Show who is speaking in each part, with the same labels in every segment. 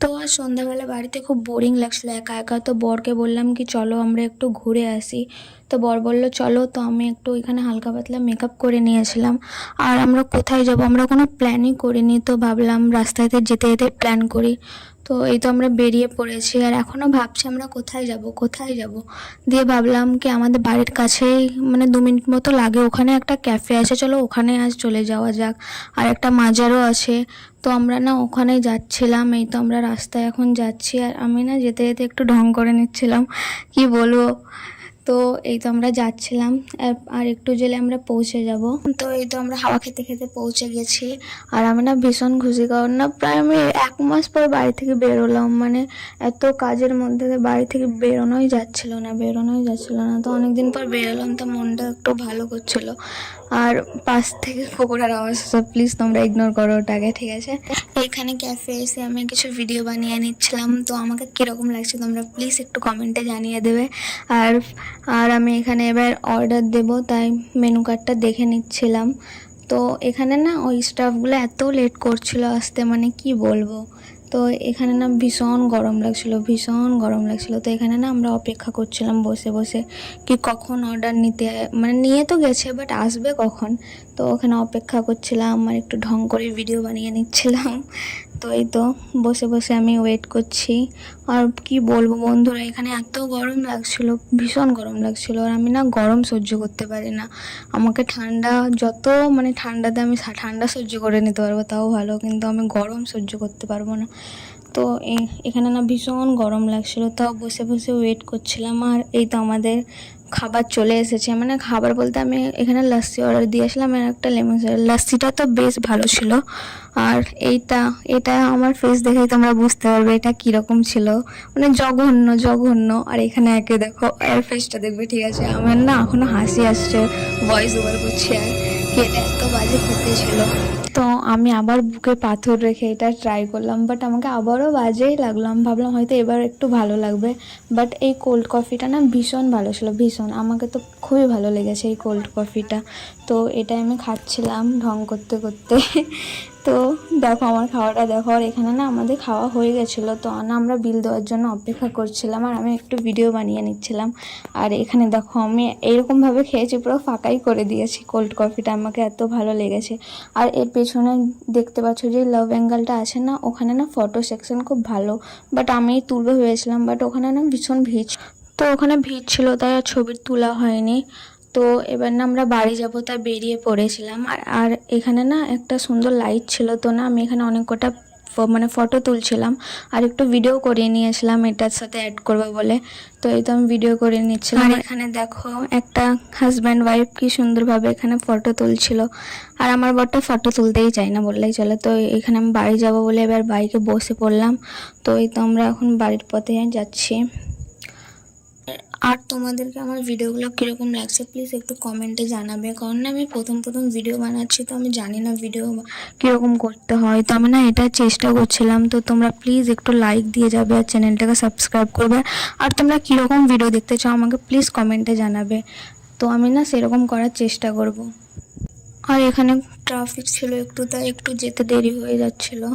Speaker 1: তো আজ সন্ধ্যাবেলা বাড়িতে খুব বোরিং লাগছিল একা একা। তো বরকে বললাম কি চলো আমরা একটু ঘুরে আসি। তো বর বললো চলো। তো আমি একটু এখানে হালকা পাতলা মেকআপ করে নিয়েছিলাম। আর আমরা কোথায় যাব আমরা কোনো প্ল্যানই করিনি, তো ভাবলাম রাস্তাতে যেতে যেতে প্ল্যান করি। তো এই তো আমরা বেরিয়ে পড়েছি আর এখনও ভাবছি আমরা কোথায় যাব কোথায় যাব। দিয়ে ভাবলাম কি আমাদের বাড়ির কাছেই মানে 2 মিনিট মতো লাগে, ওখানে একটা ক্যাফে আছে, চলো ওখানে আজ চলে যাওয়া যাক। আর একটা মাজারও আছে। তো আমরা না ওখানেই যাচ্ছিলাম। এই তো আমরা রাস্তায় এখন যাচ্ছি আর আমি না যেতে যেতে একটু ঢং করে নিচ্ছিলাম, কি বলবো। তো এই তো আমরা যাচ্ছিলাম, আর একটু জেলে আমরা পৌঁছে যাব। তো এই তো আমরা হাওয়া খেতে খেতে পৌঁছে গেছি। আর আমি না ভীষণ খুশি, কারণ না প্রায় আমি 1 মাস পর বাড়ি থেকে বেরোলাম। মানে এত কাজের মধ্যে বাড়ি থেকে বেরোনোই যাচ্ছিল না। তো অনেকদিন পর বেরোলাম, তো মনটা একটু ভালো করছিল। আর পাশ থেকে কুকুরের আওয়াজ, প্লিজ তোমরা ইগনোর করো ওটাকে, ঠিক আছে। এইখানে ক্যাফে এসে আমি কিছু ভিডিও বানিয়ে নিচ্ছিলাম। তো আমাকে কীরকম লাগছে তোমরা প্লিজ একটু কমেন্টে জানিয়ে দেবে। আর আর আমি এখানে এবার অর্ডার দেব, তাই মেনু কার্ডটা দেখে নিচ্ছিলাম। তো এখানে না ওই স্টাফগুলো এত লেট করছিল আসতে, মানে কি বলবো। তো এখানে না ভীষণ গরম লাগছিল। তো এখানে না আমরা অপেক্ষা করছিলাম বসে বসে কি কখন অর্ডার নিতে, মানে নিয়ে তো গেছে বাট আসবে কখন। তো ওখানে অপেক্ষা করছিলাম আর একটু ঢং করে ভিডিও বানিয়ে নিচ্ছিলাম। তো এই তো বসে বসে আমি ওয়েট করছি। আর কি বলবো বন্ধুরা, এখানে এত গরম লাগছিল, ভীষণ গরম লাগছিল। আর আমি না গরম সহ্য করতে পারি না। আমাকে ঠান্ডা যত, মানে ঠান্ডাতে আমি ঠান্ডা সহ্য করে নিতে পারবো তাও ভালো, কিন্তু আমি গরম সহ্য করতে পারবো না। তো এখানে না ভীষণ গরম লাগছিল, তাও বসে বসে ওয়েট করছিলাম। আর এই তো আমাদের খাবার চলে এসেছে, মানে খাবার বলতে আমি এখানে লাস্সি অর্ডার দিয়েছিলাম আর একটা লেমন সস। লাস্সিটা তো বেশ ভালো ছিল। আর এটা আমার ফেস দেখেই তোমরা বুঝতে পারবে এটা কীরকম ছিল, মানে জঘন্য। আর এখানে একে দেখো এর ফেসটা দেখবে, ঠিক আছে। আমার না এখনও হাসি আসছে ভয়েস ওভার করছি আর কি, এটা এত বাজে খেতে ছিল। তো আমি আবার বুকে পাথর রেখে এটা ট্রাই করলাম, বাট আমাকে আবারও বাজেই লাগলো। আমি ভাবলাম হয়তো এবার একটু ভালো লাগবে, বাট এই কোল্ড কফিটা না ভীষণ ভালো ছিল, ভীষণ। আমাকে তো খুবই ভালো লেগেছে এই কোল্ড কফিটা। তো এটাই আমি খাচ্ছিলাম ঢং করতে করতে। তো দেখো আমার খাওয়াটা দেখো। আর এখানে না আমাদের খাওয়া হয়ে গেছিলো, তো না আমরা বিল দেওয়ার জন্য অপেক্ষা করছিলাম আর আমি একটু ভিডিও বানিয়ে নিচ্ছিলাম। আর এখানে দেখো আমি এইরকমভাবে খেয়েছি, পুরো ফাঁকাই করে দিয়েছি কোল্ড কফিটা, আমাকে এত ভালো লেগেছে। আর এর পেছনে দেখতে পাচ্ছ যে লাভ অ্যাঙ্গেলটা আছে না, ওখানে না ফটো সেকশন খুব ভালো, বাট আমি তুলবে ভেবেছিলাম, বাট ওখানে না ভীষণ ভিড়। তো ওখানে ভিড় ছিল তাই আর ছবি তোলা হয়নি। তো এবার না আমরা বাড়ি যাব তাই বেরিয়ে পড়েছিলাম। আর এখানে না একটা সুন্দর লাইট ছিল, তো না আমি এখানে অনেক কটা মানে ফটো তুলছিলাম আর একটু ভিডিও করে নিয়েছিলাম এটার সাথে অ্যাড করবো বলে। তো এই তো আমি ভিডিও করে নিচ্ছিলাম। আর এখানে দেখো একটা হাজব্যান্ড ওয়াইফ কি সুন্দরভাবে এখানে ফটো তুলছিল। আর আমার বরটা ফটো তুলতেই চায় না বললেই চলে। তো এখানে আমি বাড়ি যাব বলে এবার বাইকে বসে পড়লাম। তো এই তো আমরা এখন বাড়ির পথে যাচ্ছি। আর তোমাদেরকে আমার ভিডিওগুলো কীরকম লাগছে প্লিজ একটু কমেন্টে জানাবে, কারণ না আমি প্রথম ভিডিও বানাচ্ছি, তো আমি জানি না ভিডিও কীরকম করতে হয়। তো আমি না এটা চেষ্টা করছিলাম। তো তোমরা প্লিজ একটু লাইক দিয়ে যাবে আর চ্যানেলটাকে সাবস্ক্রাইব করবে। আর তোমরা কীরকম ভিডিও দেখতে চাও আমাকে প্লিজ কমেন্টে জানাবে, তো আমি না সেরকম করার চেষ্টা করব। আর এখানে ট্রাফিক ছিল একটু, তাই একটু যেতে দেরি হয়ে যাচ্ছিলো।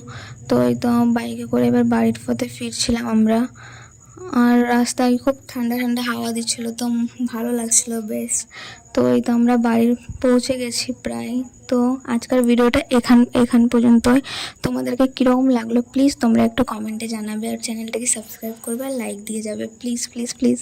Speaker 1: তো এই তো বাইকে করে এবার বাড়ির পথে ফিরছিলাম আমরা। আর রাস্তায় খুব ঠান্ডা হাওয়া দিচ্ছিল, তো ভালো লাগছিল বেশ। তো এই তো আমরা বাড়ির পৌঁছে গেছি প্রায়। তো আজকের ভিডিওটা এখান পর্যন্তই। তোমাদেরকে কীরকম লাগলো প্লিজ তোমরা একটু কমেন্টে জানাবে আর চ্যানেলটাকে সাবস্ক্রাইব করবে আর লাইক দিয়ে যাবে প্লিজ প্লিজ প্লিজ।